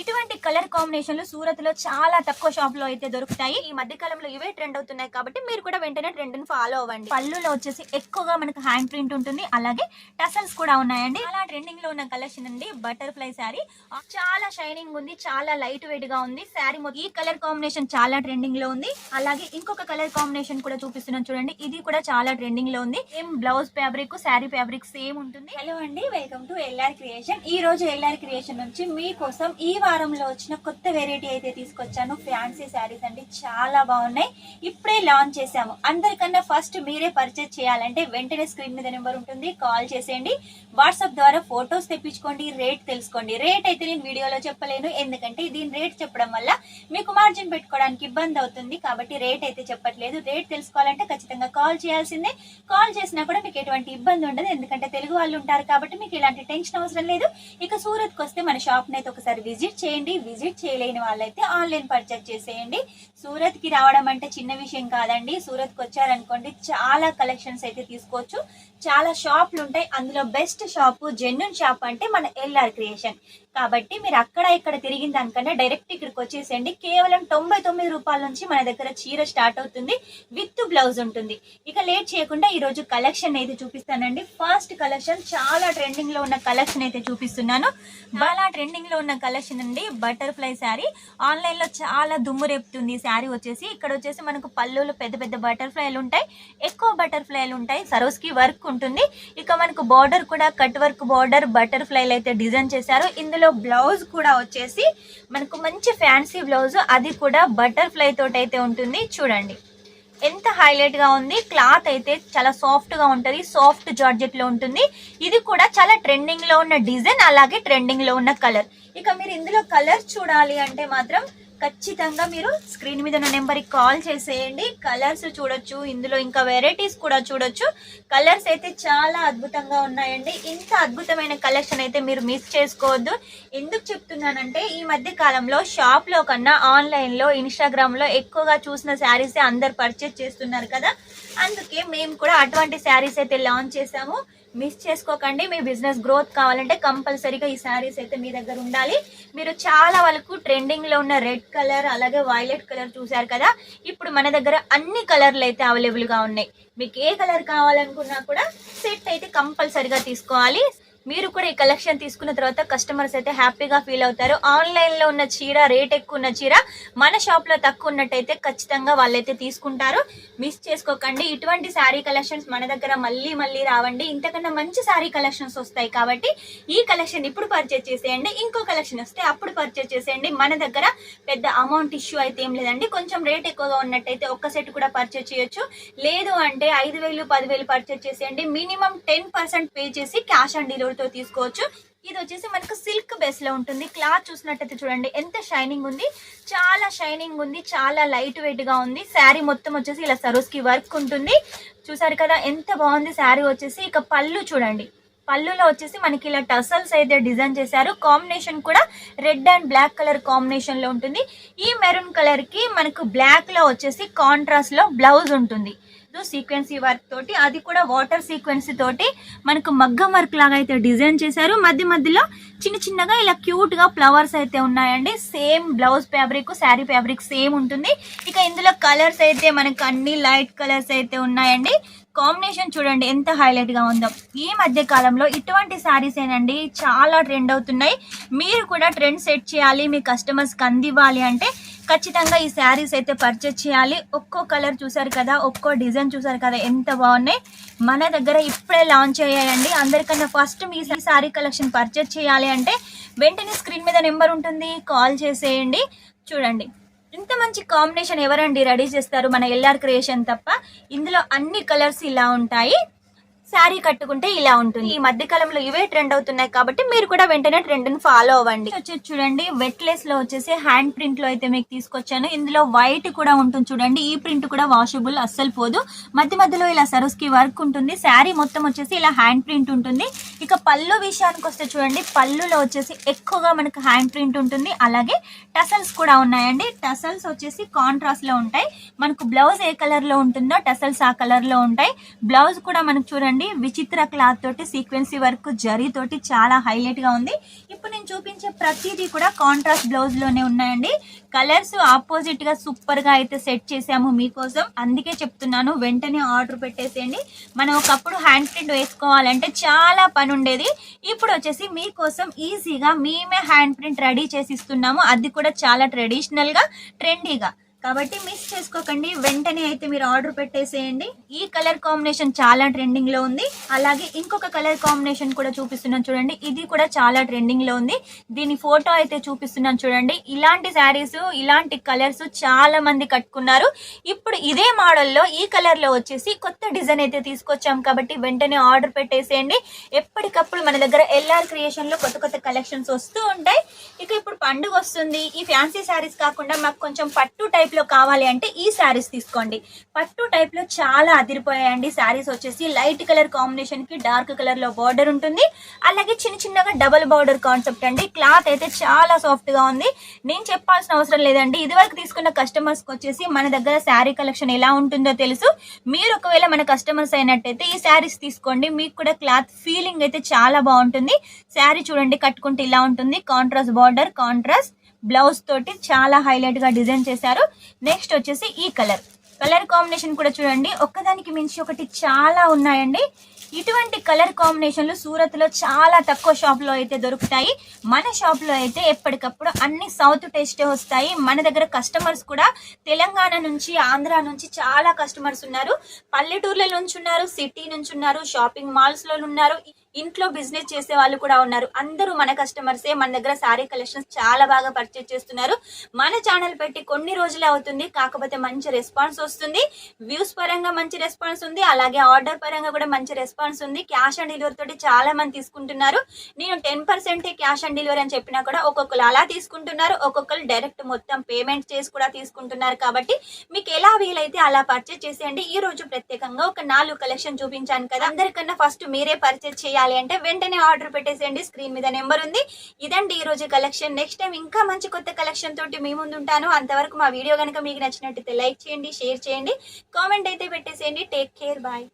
ఇటువంటి కలర్ కాంబినేషన్లు సూరత్ లో చాలా తక్కువ షాప్ లో అయితే దొరుకుతాయి. ఈ మధ్య కాలంలో ఇవే ట్రెండ్ అవుతున్నాయి కాబట్టి మీరు కూడా వెంటనే ట్రెండ్ ని ఫాలో అవ్వండి. పళ్ళులో వచ్చేసి ఎక్కువగా మనకు హ్యాండ్ ప్రింట్ ఉంటుంది, అలాగే టసల్స్ కూడా ఉన్నాయండి. చాలా ట్రెండింగ్ లో ఉన్న కలెక్షన్ అండి బటర్ఫ్లై శారీ. చాలా షైనింగ్ ఉంది, చాలా లైట్ వెయిట్ గా ఉంది శారీ. ఈ కలర్ కాంబినేషన్ చాలా ట్రెండింగ్ లో ఉంది. అలాగే ఇంకొక కలర్ కాంబినేషన్ కూడా చూపిస్తున్నాను చూడండి, ఇది కూడా చాలా ట్రెండింగ్ లో ఉంది. Same blouse fabric sari fabric same ఉంటుంది. హలో అండి, వెల్కమ్ టు ఎల్ఆర్ క్రియేషన్. ఈ రోజు ఎల్ఆర్ క్రియేషన్ నుంచి మీకోసం ఈ వారంలో వచ్చిన కొత్త వెరైటీ అయితే తీసుకొచ్చాను. ఫ్యాన్సీ శారీస్ అండి, చాలా బాగున్నాయి. ఇప్పుడే లాంచ్ చేసాము. అందరికన్నా ఫస్ట్ మీరే పర్చేజ్ చేయాలంటే వెంటనే స్క్రీన్ మీద నెంబర్ ఉంటుంది, కాల్ చేసేయండి. వాట్సాప్ ద్వారా ఫొటోస్ తెప్పించుకోండి, రేట్ తెలుసుకోండి. రేట్ అయితే నేను వీడియోలో చెప్పలేను, ఎందుకంటే దీని రేట్ చెప్పడం వల్ల మీకు మార్జిన్ పెట్టుకోవడానికి ఇబ్బంది అవుతుంది. కాబట్టి రేట్ అయితే చెప్పట్లేదు. రేట్ తెలుసుకోవాలంటే ఖచ్చితంగా కాల్ చేయాల్సిందే. కాల్ చేసినా కూడా మీకు ఎటువంటి ఇబ్బంది ఉండదు, ఎందుకంటే తెలుగు వాళ్ళు ఉంటారు కాబట్టి మీకు ఇలాంటి టెన్షన్ అవసరం లేదు. ఇక సూరత్ కి వస్తే మన షాప్ ని అయితే ఒకసారి విజిట్ చేయండి. విజిట్ చేయలేని వాళ్ళైతే ఆన్లైన్ పర్చేజ్ చేసేయండి. సూరత్ కి రావడం అంటే చిన్న విషయం కాదండి. సూరత్ కి వచ్చారనుకోండి, చాలా కలెక్షన్స్ అయితే తీసుకోవచ్చు. చాలా షాపులు ఉంటాయి, అందులో బెస్ట్ షాపు జెన్యూన్ షాప్ అంటే మన ఎల్ఆర్ క్రియేషన్. కాబట్టి మీరు అక్కడ ఇక్కడ తిరిగిన దానికన్నా డైరెక్ట్ ఇక్కడికి వచ్చేసేయండి. కేవలం 99 రూపాయల నుంచి మన దగ్గర చీర స్టార్ట్ అవుతుంది, విత్ బ్లౌజ్ ఉంటుంది. ఇక లేట్ చేయకుండా ఈ రోజు కలెక్షన్ అయితే చూపిస్తానండి. ఫస్ట్ కలెక్షన్ చాలా ట్రెండింగ్ లో ఉన్న కలెక్షన్ అయితే చూపిస్తున్నాను. చాలా ట్రెండింగ్ లో ఉన్న కలెక్షన్ అండి బటర్ఫ్లై శారీ. ఆన్లైన్ లో చాలా దుమ్ము రేపుతుంది శారీ వచ్చేసి. ఇక్కడ వచ్చేసి మనకు పళ్ళులు పెద్ద పెద్ద బటర్ఫ్లైలు ఉంటాయి, ఎక్కువ బటర్ఫ్లైలు ఉంటాయి, సరోస్కి వర్క్ ఉంటుంది. ఇక మనకు బార్డర్ కూడా కట్ వర్క్ బార్డర్ బటర్ఫ్లైలు అయితే డిజైన్ చేశారు. ఇందులో బ్లౌజ్ కూడా వచ్చేసి మనకు మంచి ఫ్యాన్సీ బ్లౌజ్, అది కూడా బటర్ఫ్లై తోటి అయితే ఉంటుంది. చూడండి ఎంత హైలైట్ గా ఉంది. క్లాత్ అయితే చాలా సాఫ్ట్ గా ఉంటది, సాఫ్ట్ జార్జెట్ లో ఉంటుంది. ఇది కూడా చాలా ట్రెండింగ్ లో ఉన్న డిజైన్, అలాగే ట్రెండింగ్ లో ఉన్న కలర్. ఇక మీరు ఇందులో కలర్ చూడాలి అంటే మాత్రం ఖచ్చితంగా మీరు స్క్రీన్ మీద ఉన్న నెంబర్కి కాల్ చేసేయండి. కలర్స్ చూడొచ్చు, ఇందులో ఇంకా వెరైటీస్ కూడా చూడొచ్చు. కలర్స్ అయితే చాలా అద్భుతంగా ఉన్నాయండి. ఇంత అద్భుతమైన కలెక్షన్ అయితే మీరు మిస్ చేసుకోవద్దు. ఎందుకు చెప్తున్నానంటే ఈ మధ్య కాలంలో షాప్ లో కన్నా ఆన్లైన్ లో ఇన్స్టాగ్రామ్ లో ఎక్కువగా చూసిన శారీస్ అందరు పర్చేస్ చేస్తున్నారు కదా, అందుకే మేము కూడా అటువంటి శారీస్ అయితే లాంచ్ చేసాము. మిస్ చేసుకోకండి. మీ బిజినెస్ గ్రోత్ కావాలంటే కంపల్సరీగా ఈ శారీస్ అయితే మీ దగ్గర ఉండాలి. మీరు చాలా వరకు ట్రెండింగ్ లో ఉన్న రెడ్ కలర్ అలాగే వైలెట్ కలర్ చూసారు కదా, ఇప్పుడు మన దగ్గర అన్ని కలర్లు అయితే అవైలబుల్ గా ఉన్నాయి. మీకు ఏ కలర్ కావాలనుకున్నా కూడా సెట్ అయితే కంపల్సరీగా తీసుకోవాలి. మీరు కూడా ఈ కలెక్షన్ తీసుకున్న తర్వాత కస్టమర్స్ అయితే హ్యాపీగా ఫీల్ అవుతారు. ఆన్లైన్ లో ఉన్న చీర, రేట్ ఎక్కువ ఉన్న చీర మన షాప్ లో తక్కువ ఉన్నట్టయితే ఖచ్చితంగా వాళ్ళైతే తీసుకుంటారు. మిస్ చేసుకోకండి. ఇటువంటి శారీ కలెక్షన్స్ మన దగ్గర మళ్ళీ మళ్ళీ రావండి. ఇంతకన్నా మంచి శారీ కలెక్షన్స్ వస్తాయి. కాబట్టి ఈ కలెక్షన్ ఇప్పుడు పర్చేజ్ చేసేయండి, ఇంకో కలెక్షన్ వస్తే అప్పుడు పర్చేజ్ చేసేయండి. మన దగ్గర పెద్ద అమౌంట్ ఇష్యూ అయితే ఏం లేదండి. కొంచెం రేట్ ఎక్కువగా ఉన్నట్టయితే ఒక్క సెట్ కూడా పర్చేజ్ చేయొచ్చు. లేదు అంటే 5,000 10,000 పర్చేజ్ చేసేయండి. మినిమం 10% పే చేసి క్యాష్ ఆన్ డెలివరీ తో తీసుకోవచ్చు. ఇది వచ్చేసి మనకు సిల్క్ బేస్ లో ఉంటుంది. క్లాత్ చూసినట్టయితే చూడండి ఎంత షైనింగ్ ఉంది, చాలా షైనింగ్ ఉంది, చాలా లైట్ వెయిట్ గా ఉంది. శారీ మొత్తం వచ్చేసి ఇలా సరోస్కి వర్క్ ఉంటుంది. చూసారు కదా ఎంత బాగుంది శారీ వచ్చేసి. ఇక పళ్ళు చూడండి, పళ్ళులో వచ్చేసి మనకి ఇలా టసల్స్ అయితే డిజైన్ చేశారు. కాంబినేషన్ కూడా red and black colour combination లో ఉంటుంది. ఈ మెరూన్ కలర్ కి మనకు బ్లాక్ లో వచ్చేసి కాంట్రాస్ట్ లో బ్లౌజ్ ఉంటుంది సీక్వెన్సీ వర్క్ తోటి, అది కూడా వాటర్ సీక్వెన్సీ తోటి మనకు మగ్గం వర్క్ లాగా అయితే డిజైన్ చేశారు. మధ్య మధ్యలో చిన్న చిన్నగా ఇలా క్యూట్ గా ఫ్లవర్స్ అయితే ఉన్నాయండి. Same blouse fabric sari fabric same ఉంటుంది. ఇక ఇందులో కలర్స్ అయితే మనకు అన్ని లైట్ కలర్స్ అయితే ఉన్నాయండి. కాంబినేషన్ చూడండి ఎంత హైలైట్ గా ఉందో. ఈ మధ్య కాలంలో ఇటువంటి శారీస్ ఏనండి చాలా ట్రెండ్ అవుతున్నాయి. మీరు కూడా ట్రెండ్ సెట్ చేయాలి, మీ కస్టమర్స్ కి అందివ్వాలి అంటే ఖచ్చితంగా ఈ శారీస్ అయితే పర్చేజ్ చేయాలి. ఒక్కో కలర్ చూసారు కదా, ఒక్కో డిజైన్ చూసారు కదా, ఎంత బాగున్నాయి. మన దగ్గర ఇప్పుడే లాంచ్ అయ్యాయండి. అందరికన్నా ఫస్ట్ మీ శారీ కలెక్షన్ పర్చేజ్ చేయాలి అంటే వెంటనే స్క్రీన్ మీద నెంబర్ ఉంటుంది, కాల్ చేసేయండి. చూడండి ఇంత మంచి కాంబినేషన్ ఎవరండి రెడీ చేస్తారు, మన ఎల్ఆర్ క్రియేషన్ తప్ప. ఇందులో అన్ని కలర్స్ ఇలా ఉంటాయి. శారీ కట్టుకుంటే ఇలా ఉంటుంది. ఈ మధ్య కాలంలో ఇవే ట్రెండ్ అవుతున్నాయి కాబట్టి మీరు కూడా వెంటనే ట్రెండ్ ని ఫాలో అవ్వండి. వచ్చేసి చూడండి వెట్లెస్ లో వచ్చేసి హ్యాండ్ ప్రింట్ లో అయితే మీకు తీసుకొచ్చాను. ఇందులో వైట్ కూడా ఉంటుంది చూడండి. ఈ ప్రింట్ కూడా వాషబుల్, అస్సలు పోదు. మధ్య మధ్యలో ఇలా సరోస్కి వర్క్ ఉంటుంది. శారీ మొత్తం వచ్చేసి ఇలా హ్యాండ్ ప్రింట్ ఉంటుంది. ఇక పళ్ళు విషయానికి వస్తే చూడండి, పళ్ళులో వచ్చేసి ఎక్కువగా మనకు హ్యాండ్ ప్రింట్ ఉంటుంది, అలాగే టసల్స్ కూడా ఉన్నాయండి. టసల్స్ వచ్చేసి కాంట్రాస్ట్ లో ఉంటాయి. మనకు బ్లౌజ్ ఏ కలర్ లో ఉంటుందో టసల్స్ ఆ కలర్ లో ఉంటాయి. బ్లౌజ్ కూడా మనకు చూడండి చూడండి విచిత్ర క్లాత్ తోటి సీక్వెన్సీ వర్క్ జరీ తోటి చాలా హైలైట్ గా ఉంది. ఇప్పుడు నేను చూపించే ప్రతిదీ కూడా కాంట్రాస్ట్ బ్లౌజ్ లోనే ఉన్నాయండి. కలర్స్ ఆపోజిట్ గా సూపర్ గా అయితే సెట్ చేసాము మీకోసం, అందుకే చెప్తున్నాను వెంటనే ఆర్డర్ పెట్టేసేయండి. మనం ఒకప్పుడు హ్యాండ్ ప్రింట్ వేసుకోవాలంటే చాలా పని ఉండేది, ఇప్పుడు వచ్చేసి మీకోసం ఈజీగా మేమే హ్యాండ్ ప్రింట్ రెడీ చేసి ఇస్తున్నాము, అది కూడా చాలా ట్రెడిషనల్ గా ట్రెండీగా. కాబట్టి మిస్ చేసుకోకండి, వెంటనే అయితే మీరు ఆర్డర్ పెట్టేసేయండి. ఈ కలర్ కాంబినేషన్ చాలా ట్రెండింగ్ లో ఉంది. అలాగే ఇంకొక కలర్ కాంబినేషన్ కూడా చూపిస్తున్నాను చూడండి, ఇది కూడా చాలా ట్రెండింగ్ లో ఉంది. దీని ఫోటో అయితే చూపిస్తున్నాను చూడండి. ఇలాంటి శారీస్ ఇలాంటి కలర్స్ చాలా మంది కట్టుకున్నారు. ఇప్పుడు ఇదే మోడల్లో ఈ కలర్ లో వచ్చేసి కొత్త డిజైన్ అయితే తీసుకొచ్చాం కాబట్టి వెంటనే ఆర్డర్ పెట్టేసేయండి. ఎప్పటికప్పుడు మన దగ్గర ఎల్ఆర్ క్రియేషన్ లో కొత్త కొత్త కలెక్షన్స్ వస్తూ ఉంటాయి. ఇక ఇప్పుడు పండుగ వస్తుంది, ఈ ఫ్యాన్సీ శారీస్ కాకుండా మాకు కొంచెం పట్టు టైప్ లో కావాలి అంటే ఈ శారీస్ తీసుకోండి. పట్టు టైప్ లో చాలా అదిరిపోయాయండి శారీస్. వచ్చేసి లైట్ కలర్ కాంబినేషన్ కి డార్క్ కలర్ లో బార్డర్ ఉంటుంది. అలాగే చిన్న చిన్నగా డబుల్ బార్డర్ కాన్సెప్ట్ అండి. క్లాత్ అయితే చాలా సాఫ్ట్ గా ఉంది, నేను చెప్పాల్సిన అవసరం లేదండి. ఇదివరకు తీసుకున్న కస్టమర్స్ కి వచ్చేసి మన దగ్గర శారీ కలెక్షన్ ఎలా ఉంటుందో తెలుసు. మీరు ఒకవేళ మన కస్టమర్స్ అయినట్టయితే ఈ శారీస్ తీసుకోండి, మీకు కూడా క్లాత్ ఫీలింగ్ అయితే చాలా బాగుంటుంది. శారీ చూడండి కట్టుకుంటే ఇలా ఉంటుంది, కాంట్రాస్ట్ బార్డర్ కాంట్రాస్ట్ బ్లౌజ్ తోటి చాలా హైలైట్ గా డిజైన్ చేశారు. నెక్స్ట్ వచ్చేసి ఈ కలర్ కాంబినేషన్ కూడా చూడండి, ఒక్కదానికి మించి ఒకటి చాలా ఉన్నాయండి. ఇటువంటి కలర్ కాంబినేషన్లు సూరత్ లో చాలా తక్కువ షాప్ లో అయితే దొరుకుతాయి. మన షాప్ లో అయితే ఎప్పటికప్పుడు అన్ని సౌత్ టేస్టే వస్తాయి. మన దగ్గర కస్టమర్స్ కూడా తెలంగాణ నుంచి ఆంధ్ర నుంచి చాలా కస్టమర్స్ ఉన్నారు, పల్లెటూర్ల నుంచి ఉన్నారు, సిటీ నుంచి ఉన్నారు, షాపింగ్ మాల్స్ లో ఉన్నారు, ఇంట్లో బిజినెస్ చేసే వాళ్ళు కూడా ఉన్నారు. అందరూ మన కస్టమర్సే. మన దగ్గర శారీ కలెక్షన్స్ చాలా బాగా పర్చేజ్ చేస్తున్నారు. మన ఛానల్ పెట్టి కొన్ని రోజులే అవుతుంది, కాకపోతే మంచి రెస్పాన్స్ వస్తుంది. వ్యూస్ పరంగా మంచి రెస్పాన్స్ ఉంది, అలాగే ఆర్డర్ పరంగా కూడా మంచి రెస్పాన్స్ ఉంది. క్యాష్ ఆన్ డెలివరీ తోటి చాలా మంది తీసుకుంటున్నారు. నేను 10% క్యాష్ ఆన్ డెలివరీ అని చెప్పినా కూడా ఒక్కొక్కరు అలా తీసుకుంటున్నారు, ఒక్కొక్కరు డైరెక్ట్ మొత్తం పేమెంట్ చేసి కూడా తీసుకుంటున్నారు. కాబట్టి మీకు ఎలా వీలైతే అలా పర్చేజ్ చేసేయండి. ఈ రోజు ప్రత్యేకంగా ఒక 4 కలెక్షన్ చూపించాను కదా, అందరికన్నా ఫస్ట్ మీరే పర్చేజ్ చేయాలి అంటే వెంటనే ఆర్డర్ పెట్టేసేయండి. స్క్రీన్ మీద నెంబర్ ఉంది. ఇదండి ఈ రోజు కలెక్షన్. నెక్స్ట్ టైం ఇంకా మంచి కొత్త కలెక్షన్ తోటి మీ ముందు ఉంటాను. అంతవరకు మా వీడియో కనుక మీకు నచ్చినట్టయితే లైక్ చేయండి, షేర్ చేయండి, కామెంట్ అయితే పెట్టేసేయండి. Take care, bye.